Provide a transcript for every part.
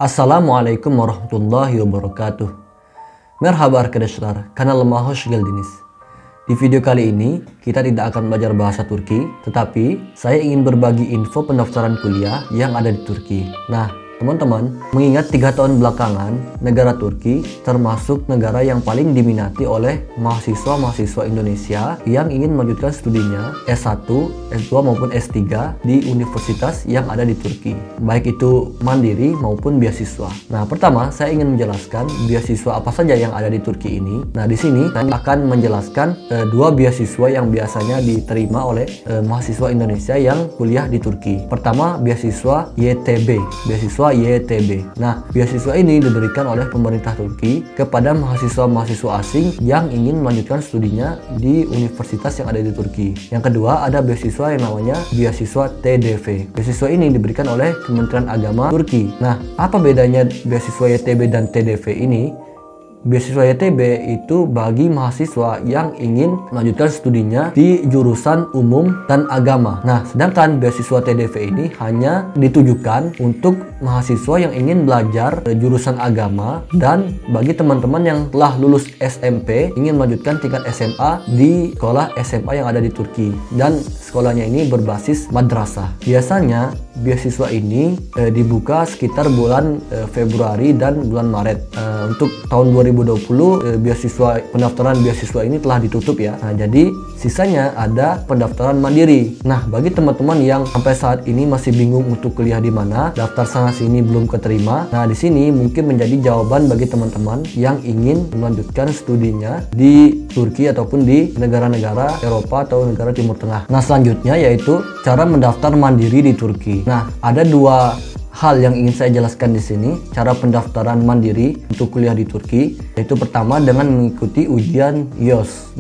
Assalamualaikum warahmatullahi wabarakatuh. Merhaba arkadaşlar, kanalıma hoş geldiniz. Di video kali ini, kita tidak akan belajar bahasa Turki, tetapi saya ingin berbagi info pendaftaran kuliah yang ada di Turki. Nah, teman-teman, mengingat 3 tahun belakangan, negara Turki termasuk negara yang paling diminati oleh mahasiswa-mahasiswa Indonesia yang ingin melanjutkan studinya S1, S2 maupun S3 di universitas yang ada di Turki, baik itu mandiri maupun beasiswa. Nah, pertama saya ingin menjelaskan beasiswa apa saja yang ada di Turki ini. Nah, di sini saya akan menjelaskan 2 beasiswa yang biasanya diterima oleh mahasiswa Indonesia yang kuliah di Turki. Pertama, beasiswa YTB, beasiswa YTB. Nah, beasiswa ini diberikan oleh pemerintah Turki kepada mahasiswa-mahasiswa asing yang ingin melanjutkan studinya di universitas yang ada di Turki. Yang kedua, ada beasiswa yang namanya beasiswa TDV. Beasiswa ini diberikan oleh Kementerian Agama Turki. Nah, apa bedanya beasiswa YTB dan TDV ini? Beasiswa YTB itu bagi mahasiswa yang ingin melanjutkan studinya di jurusan umum dan agama. Nah, sedangkan beasiswa TDV ini hanya ditujukan untuk mahasiswa yang ingin belajar jurusan agama dan bagi teman-teman yang telah lulus SMP ingin melanjutkan tingkat SMA di sekolah SMA yang ada di Turki dan sekolahnya ini berbasis madrasah. Biasanya beasiswa ini dibuka sekitar bulan Februari dan bulan Maret. Untuk tahun 2020 pendaftaran beasiswa ini telah ditutup ya. Nah, jadi sisanya ada pendaftaran mandiri. Nah, bagi teman-teman yang sampai saat ini masih bingung untuk kuliah di mana, daftar sana sini belum keterima. Nah, di sini mungkin menjadi jawaban bagi teman-teman yang ingin melanjutkan studinya di Turki ataupun di negara-negara Eropa atau negara Timur Tengah. Nah, selanjutnya yaitu cara mendaftar mandiri di Turki. Nah, ada 2 hal yang ingin saya jelaskan di sini, cara pendaftaran mandiri untuk kuliah di Turki, yaitu pertama dengan mengikuti ujian IELTS.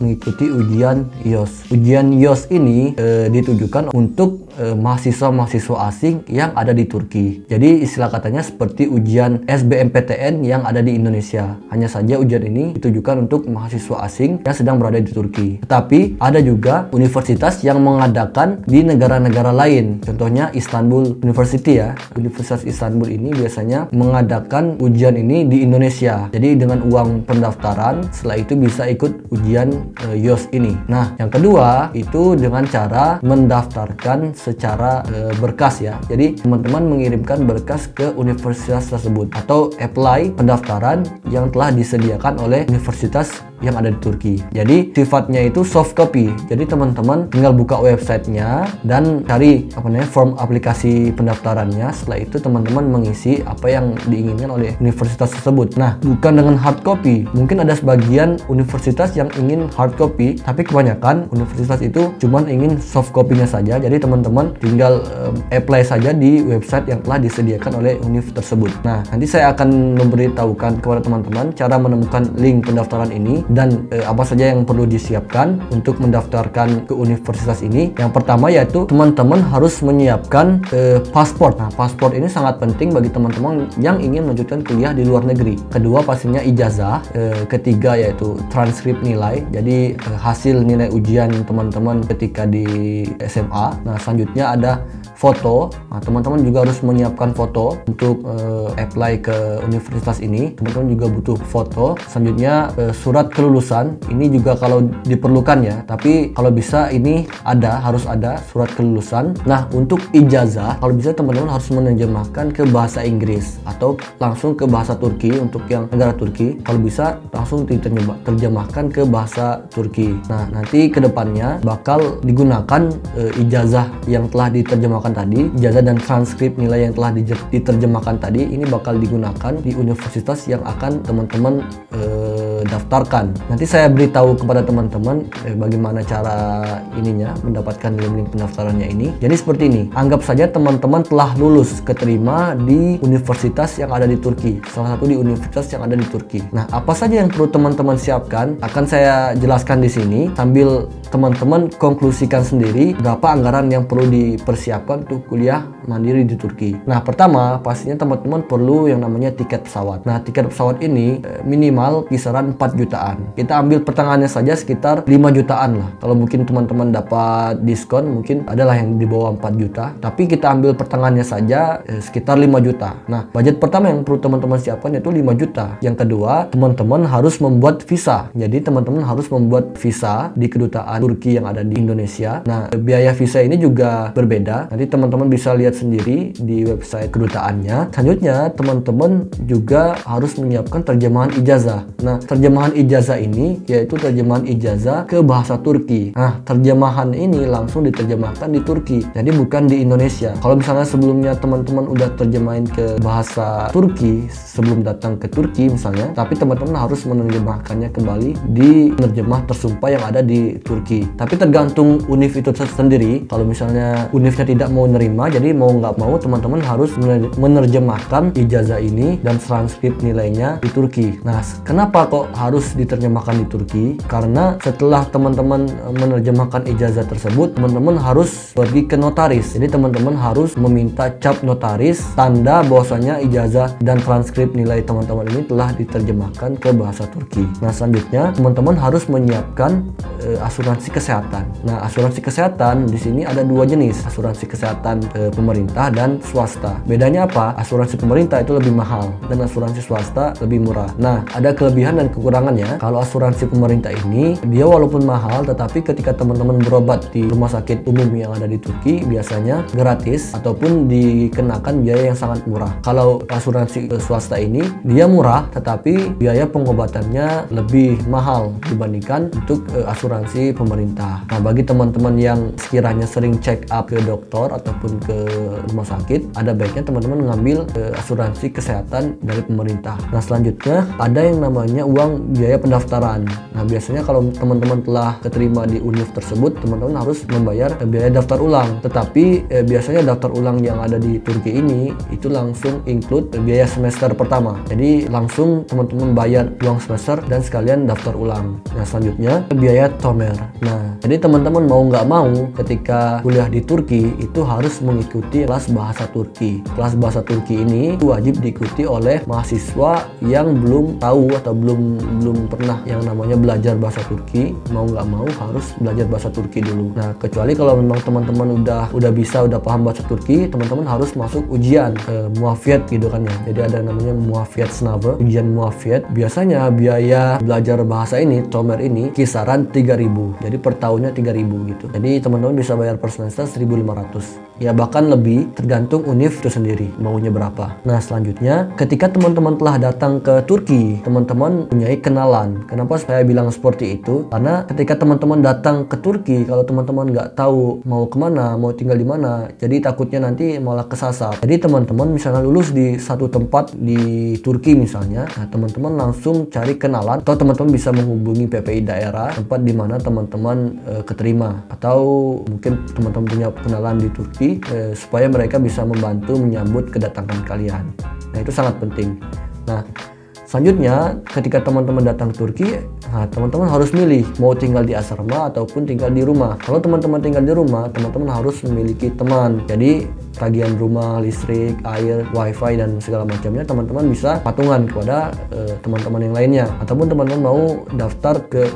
Ujian IELTS ini ditujukan untuk mahasiswa-mahasiswa asing yang ada di Turki. Jadi istilah katanya seperti ujian SBMPTN yang ada di Indonesia. Hanya saja ujian ini ditujukan untuk mahasiswa asing yang sedang berada di Turki. Tetapi ada juga universitas yang mengadakan di negara-negara lain. Contohnya Istanbul University ya. Universitas Istanbul ini biasanya mengadakan ujian ini di Indonesia. Jadi dengan uang pendaftaran, setelah itu bisa ikut ujian IELTS ini. Nah, yang kedua itu dengan cara mendaftarkan secara berkas ya. Jadi teman-teman mengirimkan berkas ke universitas tersebut atau apply pendaftaran yang telah disediakan oleh universitas yang ada di Turki. Jadi sifatnya itu soft copy. Jadi teman-teman tinggal buka websitenya dan cari form aplikasi pendaftarannya. Setelah itu teman-teman mengisi apa yang diinginkan oleh universitas tersebut. Nah, bukan dengan hard copy. Mungkin ada sebagian universitas yang ingin hard copy, tapi kebanyakan universitas itu cuma ingin soft copy-nya saja. Jadi teman-teman tinggal apply saja di website yang telah disediakan oleh univ tersebut. Nah, nanti saya akan memberitahukan kepada teman-teman cara menemukan link pendaftaran ini dan apa saja yang perlu disiapkan untuk mendaftarkan ke universitas ini. Yang pertama yaitu teman-teman harus menyiapkan paspor. Nah, paspor ini sangat penting bagi teman-teman yang ingin melanjutkan kuliah di luar negeri. Kedua pastinya ijazah. Ketiga yaitu transkrip nilai. Jadi hasil nilai ujian teman-teman ketika di SMA. Nah, selanjutnya ada foto. Nah, teman-teman juga harus menyiapkan foto untuk apply ke universitas ini. Teman-teman juga butuh foto. Selanjutnya surat kelulusan. Ini juga kalau diperlukan ya. Tapi kalau bisa ini harus ada surat kelulusan. Nah, untuk ijazah, kalau bisa teman-teman harus menerjemahkan ke bahasa Inggris atau langsung ke bahasa Turki untuk yang negara Turki. Kalau bisa langsung diterjemahkan ke bahasa Turki. Nah, nanti kedepannya bakal digunakan ijazah yang telah diterjemahkan tadi, ijazah dan transkrip nilai yang telah diterjemahkan tadi, ini bakal digunakan di universitas yang akan teman-teman daftarkan. Nanti saya beritahu kepada teman-teman bagaimana cara ininya mendapatkan link pendaftarannya ini. Jadi seperti ini. Anggap saja teman-teman telah lulus keterima di universitas yang ada di Turki. Salah satu di universitas yang ada di Turki. Nah, apa saja yang perlu teman-teman siapkan akan saya jelaskan di sini sambil teman-teman konklusikan sendiri berapa anggaran yang perlu dipersiapkan untuk kuliah mandiri di Turki. Nah, pertama pastinya teman-teman perlu yang namanya tiket pesawat. Nah, tiket pesawat ini minimal kisaran sekitar 4 jutaan. Kita ambil pertengahannya saja sekitar 5 jutaan lah. Kalau mungkin teman-teman dapat diskon, mungkin adalah yang di bawah 4 juta. Tapi kita ambil pertengahannya saja sekitar 5 juta. Nah, budget pertama yang perlu teman-teman siapkan yaitu 5 juta. Yang kedua, teman-teman harus membuat visa. Jadi teman-teman harus membuat visa di kedutaan Turki yang ada di Indonesia. Nah, biaya visa ini juga berbeda. Nanti teman-teman bisa lihat sendiri di website kedutaannya. Selanjutnya, teman-teman juga harus menyiapkan terjemahan ijazah. Nah, terjemahan ijazah ini yaitu terjemahan ijazah ke bahasa Turki. Nah, terjemahan ini langsung diterjemahkan di Turki. Jadi bukan di Indonesia. Kalau misalnya sebelumnya teman-teman udah terjemahin ke bahasa Turki sebelum datang ke Turki misalnya, tapi teman-teman harus menerjemahkannya kembali di penerjemah tersumpah yang ada di Turki. Tapi tergantung univ itu sendiri. Kalau misalnya univnya tidak mau nerima, jadi mau nggak mau teman-teman harus menerjemahkan ijazah ini dan transkrip nilainya di Turki. Nah, kenapa kok harus diterjemahkan di Turki? Karena setelah teman-teman menerjemahkan ijazah tersebut, teman-teman harus pergi ke notaris. Jadi teman-teman harus meminta cap notaris tanda bahwasanya ijazah dan transkrip nilai teman-teman ini telah diterjemahkan ke bahasa Turki. Nah, selanjutnya teman-teman harus menyiapkan asuransi kesehatan. Nah, asuransi kesehatan di sini ada dua jenis, asuransi kesehatan pemerintah dan swasta. Bedanya apa? Asuransi pemerintah itu lebih mahal dan asuransi swasta lebih murah. Nah, ada kelebihan dan kekurangannya. Kalau asuransi pemerintah ini, dia walaupun mahal, tetapi ketika teman-teman berobat di rumah sakit umum yang ada di Turki, biasanya gratis ataupun dikenakan biaya yang sangat murah. Kalau asuransi swasta ini, dia murah, tetapi biaya pengobatannya lebih mahal dibandingkan untuk asuransi pemerintah. Nah, bagi teman-teman yang sekiranya sering check up ke dokter ataupun ke rumah sakit, ada baiknya teman-teman mengambil asuransi kesehatan dari pemerintah. Nah, selanjutnya ada yang namanya uang biaya pendaftaran. Nah, biasanya kalau teman-teman telah keterima di univ tersebut, teman-teman harus membayar biaya daftar ulang. Tetapi biasanya daftar ulang yang ada di Turki ini itu langsung include biaya semester pertama. Jadi langsung teman-teman bayar uang semester dan sekalian daftar ulang. Nah, selanjutnya biaya tomer. Nah, jadi teman-teman mau nggak mau ketika kuliah di Turki itu harus mengikuti kelas bahasa Turki. Kelas bahasa Turki ini wajib diikuti oleh mahasiswa yang belum tahu atau belum pernah yang namanya belajar bahasa Turki. Mau nggak mau harus belajar bahasa Turki dulu. Nah, kecuali kalau memang teman-teman udah bisa, udah paham bahasa Turki, teman-teman harus masuk ujian muafiyat gitu kan ya. Jadi ada namanya muafiyat sınavı, ujian muafiyat. Biasanya biaya belajar bahasa ini, tomer ini kisaran 3.000. Jadi per tahunnya 3.000 gitu. Jadi teman-teman bisa bayar per semester 1.500. Ya bahkan lebih, tergantung univ itu sendiri maunya berapa. Nah, selanjutnya ketika teman-teman telah datang ke Turki, teman-teman punya kenalan. Kenapa saya bilang seperti itu? Karena ketika teman-teman datang ke Turki, kalau teman-teman nggak tahu mau kemana, mau tinggal di mana, jadi takutnya nanti malah kesasar. Jadi teman-teman misalnya lulus di satu tempat di Turki misalnya, nah teman-teman langsung cari kenalan, atau teman-teman bisa menghubungi PPI daerah tempat di mana teman-teman keterima, atau mungkin teman-teman punya kenalan di Turki supaya mereka bisa membantu menyambut kedatangan kalian. Nah, itu sangat penting. Nah, selanjutnya ketika teman-teman datang ke Turki, nah teman-teman harus milih mau tinggal di asrama ataupun tinggal di rumah. Kalau teman-teman tinggal di rumah, teman-teman harus memiliki teman. Jadi tagihan rumah, listrik, air, wifi dan segala macamnya teman-teman bisa patungan kepada teman-teman yang lainnya. Ataupun teman-teman mau daftar ke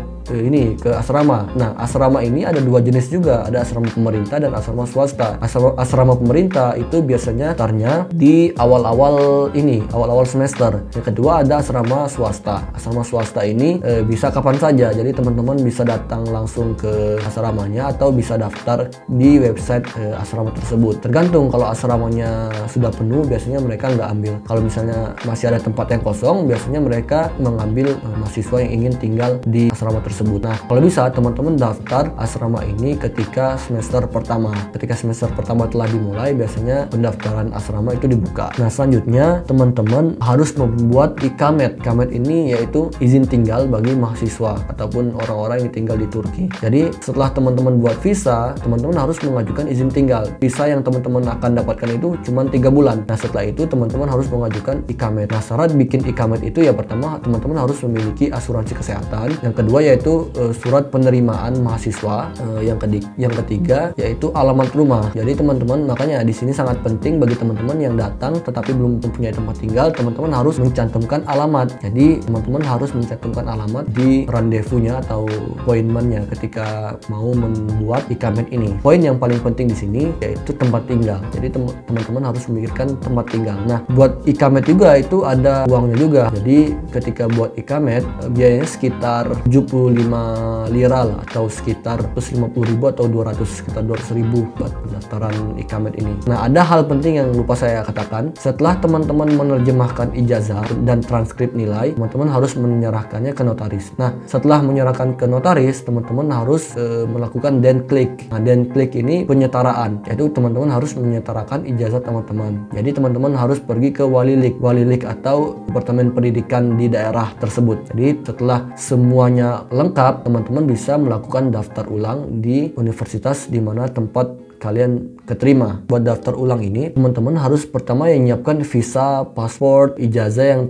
asrama. Nah, asrama ini ada dua jenis juga, ada asrama pemerintah dan asrama swasta. Asrama pemerintah itu biasanya daftarnya di awal-awal semester. Yang kedua ada asrama swasta. Asrama swasta ini bisa kapan saja, jadi teman-teman bisa datang langsung ke asramanya atau bisa daftar di website asrama tersebut. Tergantung, kalau asramanya sudah penuh biasanya mereka nggak ambil. Kalau misalnya masih ada tempat yang kosong, biasanya mereka mengambil mahasiswa yang ingin tinggal di asrama tersebut. Nah, kalau bisa teman-teman daftar asrama ini ketika semester pertama. Ketika semester pertama telah dimulai, biasanya pendaftaran asrama itu dibuka. Nah, selanjutnya teman-teman harus membuat ikamet. Ikamet ini yaitu izin tinggal bagi mahasiswa ataupun orang-orang yang tinggal di Turki. Jadi setelah teman-teman buat visa, teman-teman harus mengajukan izin tinggal. Visa yang teman-teman akan akan dapatkan itu cuma 3 bulan. Nah setelah itu teman-teman harus mengajukan ikamet. Nah syarat bikin ikamet itu ya pertama teman-teman harus memiliki asuransi kesehatan. Yang kedua yaitu surat penerimaan mahasiswa. Yang ketiga yaitu alamat rumah. Jadi teman-teman makanya di sini sangat penting bagi teman-teman yang datang tetapi belum mempunyai tempat tinggal, teman-teman harus mencantumkan alamat. Jadi teman-teman harus mencantumkan alamat di rendezvous-nya atau appointment-nya ketika mau membuat ikamet ini. Poin yang paling penting di sini yaitu tempat tinggal. Jadi teman-teman harus memikirkan tempat tinggal. Nah, buat ikamet juga itu ada uangnya juga. Jadi ketika buat ikamet biayanya sekitar 75 lira lah, atau sekitar 150.000 atau 200, sekitar 200.000 buat pendaftaran ikamet ini. Nah, ada hal penting yang lupa saya katakan. Setelah teman-teman menerjemahkan ijazah dan transkrip nilai, teman-teman harus menyerahkannya ke notaris. Nah, setelah menyerahkan ke notaris, teman-teman harus melakukan denklik. Nah, denklik ini penyetaraan, yaitu teman-teman harus menyetarakan ijazah teman-teman. Jadi teman-teman harus pergi ke walilik atau departemen pendidikan di daerah tersebut. Jadi setelah semuanya lengkap, teman-teman bisa melakukan daftar ulang di universitas di mana tempat kalian keterima. Buat daftar ulang ini teman-teman harus pertama yang menyiapkan visa, paspor, ijazah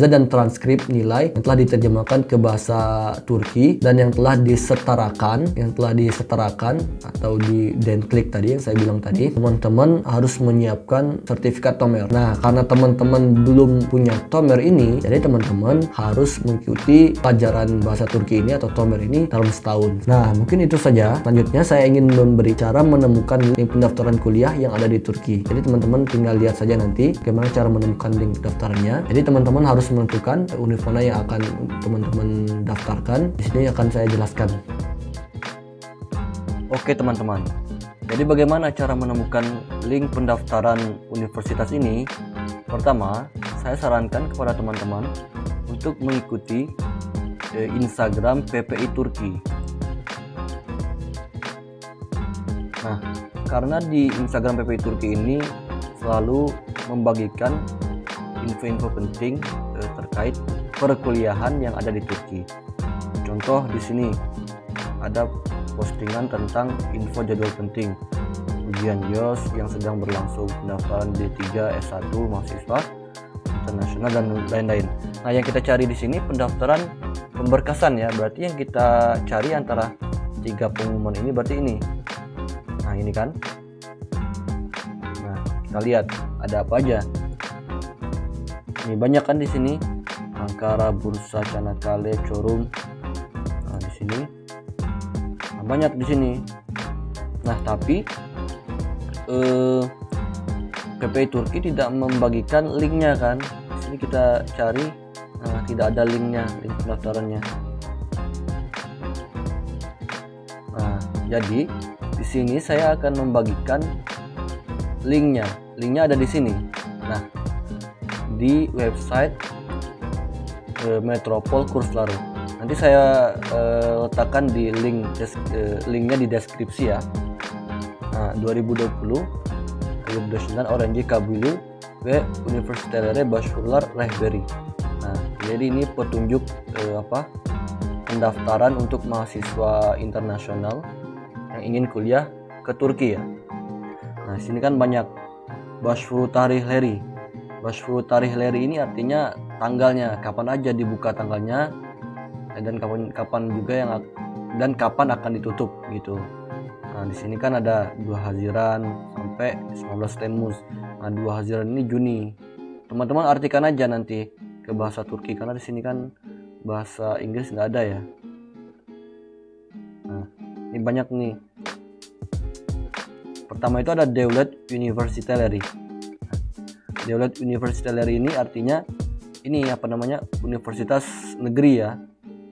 dan transkrip nilai yang telah diterjemahkan ke bahasa Turki dan yang telah disetarakan atau di denklik tadi yang saya bilang tadi. Teman-teman harus menyiapkan sertifikat tomer. Nah, karena teman-teman belum punya tomer ini, jadi teman-teman harus mengikuti pelajaran bahasa Turki ini atau tomer ini dalam setahun. Nah, mungkin itu saja. Selanjutnya saya ingin memberi cara menemukan link pendaftaran kuliah yang ada di Turki. Jadi teman-teman tinggal lihat saja nanti bagaimana cara menemukan link pendaftarannya. Jadi teman-teman harus menentukan univ mana yang akan teman-teman daftarkan. Di sini akan saya jelaskan. Oke teman-teman. Jadi bagaimana cara menemukan link pendaftaran universitas ini? Pertama, saya sarankan kepada teman-teman untuk mengikuti Instagram PPI Turki. Nah, karena di Instagram PPI Turki ini selalu membagikan info-info penting terkait perkuliahan yang ada di Turki. Contoh di sini ada postingan tentang info jadwal penting, ujian JOS yang sedang berlangsung, pendaftaran D3 S1 mahasiswa internasional dan lain-lain. Nah, yang kita cari di sini pendaftaran pemberkasan ya. Berarti yang kita cari antara 3 pengumuman ini berarti ini. Nah, ini kan. Nah, kita lihat ada apa aja. Ini banyak kan di sini. Ankara, Bursa, Çanakkale, Çorum. Nah, di sini. Nah, banyak di sini. Nah, tapi PPI Turki tidak membagikan linknya kan. Di sini kita cari, tidak ada linknya, link pendaftarannya. Nah, jadi di sini saya akan membagikan linknya. Linknya ada di sini. Nah, di website Metropol Kurslaru. Nanti saya letakkan di linknya di deskripsi ya. Nah, 2020 öğrenci kabulü ve üniversitelere başvurular rehberi. Nah, jadi ini petunjuk pendaftaran untuk mahasiswa internasional yang ingin kuliah ke Turki ya. Nah, sini kan banyak başvuru tarihleri. Başvuru tarihleri ini artinya tanggalnya, kapan aja dibuka tanggalnya dan kapan juga kapan akan ditutup gitu. Nah, di sini kan ada 2 Haziran sampai 19 Temmuz. Nah, 2 Haziran ini Juni. Teman-teman artikan aja nanti ke bahasa Turki karena di sini kan bahasa Inggris nggak ada ya. Nah, ini banyak nih. Pertama itu ada Devlet Üniversiteleri. Devlet Üniversiteleri ini artinya universitas negeri ya.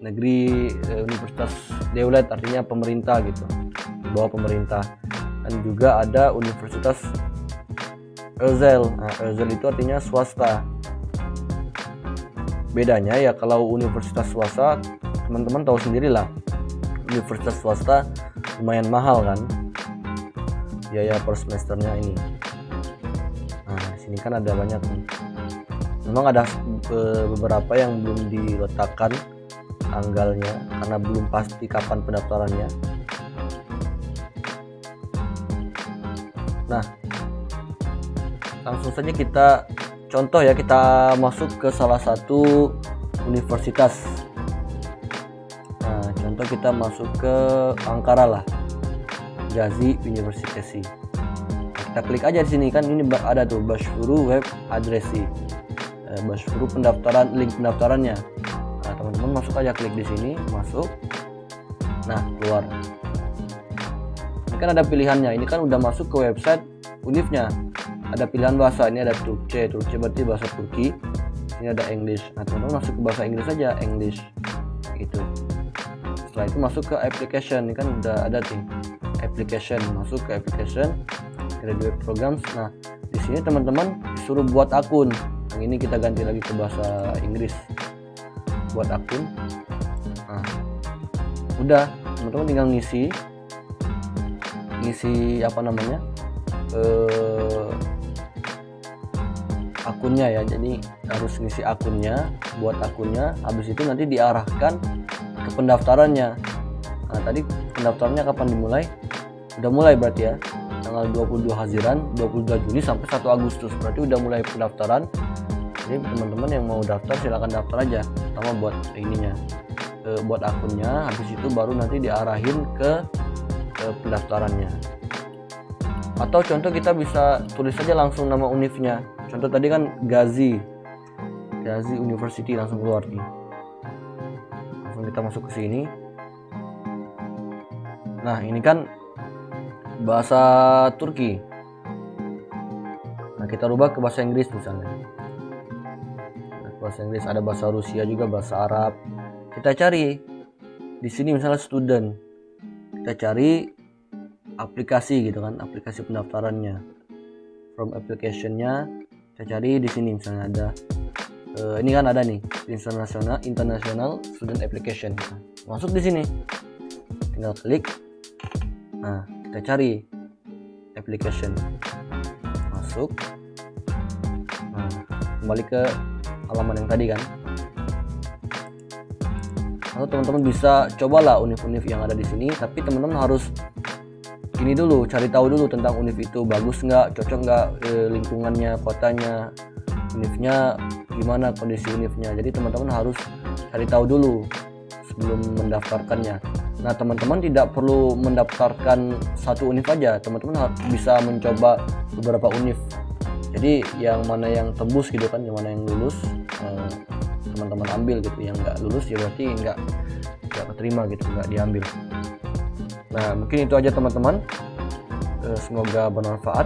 Universitas Devlet artinya pemerintah gitu. Bawah pemerintah. Dan juga ada Universitas Özel. Nah, Özel itu artinya swasta. Bedanya ya kalau universitas swasta, teman-teman tahu sendirilah. Universitas swasta lumayan mahal kan. Biaya per semesternya ini. Nah, di sini kan ada banyak nih. Memang ada beberapa yang belum diletakkan tanggalnya karena belum pasti kapan pendaftarannya. Nah, langsung saja kita contoh ya, kita masuk ke salah satu universitas. Nah, contoh kita masuk ke Ankara lah, Gazi University. Kita klik aja di sini kan, ini ada tuh Başvuru web adresi, Başvuru pendaftaran, link pendaftarannya. Nah, teman-teman masuk aja, klik di sini, masuk. Nah, keluar. Ini kan ada pilihannya. Ini kan udah masuk ke website univnya. Ada pilihan bahasa. Ini ada Turkce. Turkce berarti bahasa Turki. Ini ada English. Nah, teman-teman masuk ke bahasa Inggris saja, English. Gitu. Setelah itu masuk ke application. Ini kan udah ada nih. Application. Masuk ke application. Graduate programs. Nah, di sini teman-teman disuruh buat akun. Yang ini kita ganti lagi ke bahasa Inggris. Buat akun. Nah, udah. Teman-teman tinggal ngisi apa namanya, akunnya ya. Jadi harus ngisi akunnya, buat akunnya, habis itu nanti diarahkan ke pendaftarannya. Nah, tadi pendaftarannya kapan dimulai? Udah mulai berarti ya, tanggal 22 Haziran, 22 Juni sampai 1 Agustus, berarti udah mulai pendaftaran. Jadi teman-teman yang mau daftar silahkan daftar aja, pertama buat ininya, buat akunnya, habis itu baru nanti diarahin ke pendaftarannya. Atau contoh kita bisa tulis saja langsung nama univnya. Contoh tadi kan Gazi University, langsung keluar nih. Langsung kita masuk ke sini. Nah, ini kan bahasa Turki. Nah, kita rubah ke bahasa Inggris misalnya. Nah, bahasa Inggris, ada bahasa Rusia juga, bahasa Arab. Kita cari di sini misalnya student. Kita cari aplikasi gitu kan, aplikasi pendaftarannya. From application-nya kita cari di sini misalnya ada ini kan ada nih international student application. Masuk di sini. Tinggal klik. Nah, kita cari application. Masuk. Nah, kembali ke halaman yang tadi kan. Lalu teman-teman bisa cobalah univ-univ yang ada di sini, tapi teman-teman harus ini dulu, cari tahu dulu tentang univ itu, bagus nggak, cocok nggak lingkungannya, kotanya, univnya gimana, kondisi univnya. Jadi teman-teman harus cari tahu dulu sebelum mendaftarkannya. Nah, teman-teman tidak perlu mendaftarkan satu univ aja, teman-teman bisa mencoba beberapa univ. Jadi yang mana yang tembus gitu kan, yang mana yang lulus, teman-teman ambil gitu. Yang nggak lulus ya berarti nggak keterima gitu, nggak diambil. Nah, mungkin itu aja teman-teman, semoga bermanfaat.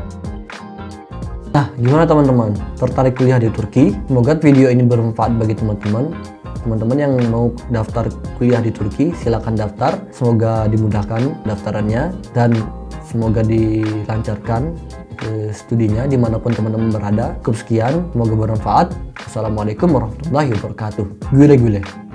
Nah, gimana teman-teman, tertarik kuliah di Turki? Semoga video ini bermanfaat bagi teman-teman. Teman-teman yang mau daftar kuliah di Turki, silakan daftar. Semoga dimudahkan daftarannya dan semoga dilancarkan studinya dimanapun teman-teman berada. Cukup sekian, semoga bermanfaat. Assalamualaikum warahmatullahi wabarakatuh. Güle güle.